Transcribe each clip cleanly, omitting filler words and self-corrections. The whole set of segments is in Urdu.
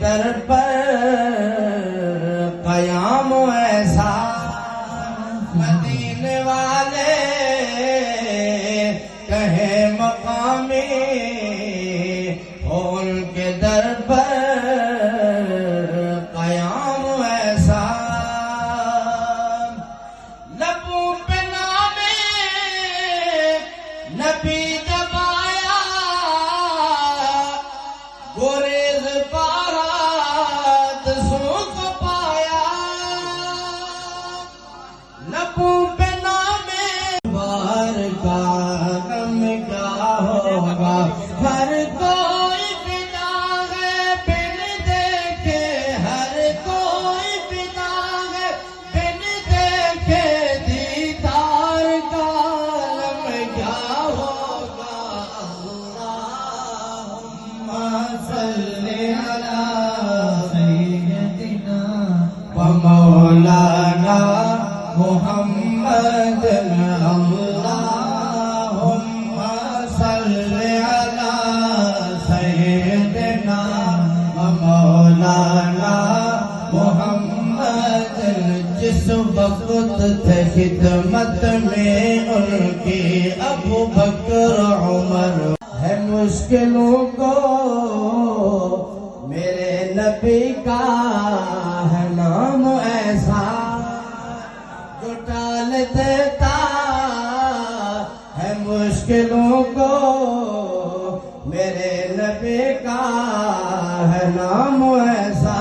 در پر قیام ایسا مدینے والے کہے مقامی ہو ان کے در پر قیام ایسا لبوں پہ نام نبی دبایا گریز بارات سوکھ پایا لبوں پہ نام بار کا غم کیا ہوگا ہر کوئی فدا ہے بن دیکھے ہر کوئی فدا ہے بن دیکھے دیدار کا غم کیا ہوگا اللہم صلی علی سیدنا و مولانا محمد اللہم صلی علی سیدنا و مولانا محمد جس وقت تھے خدمت میں ان کی ابو بکر عمر ہے مشکلوں کو میرے نبی کا ہے نام ایسا جو ٹال دیتا ہے مشکلوں کو میرے نبی کا ہے نام ایسا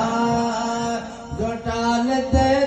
جو ٹال دیتا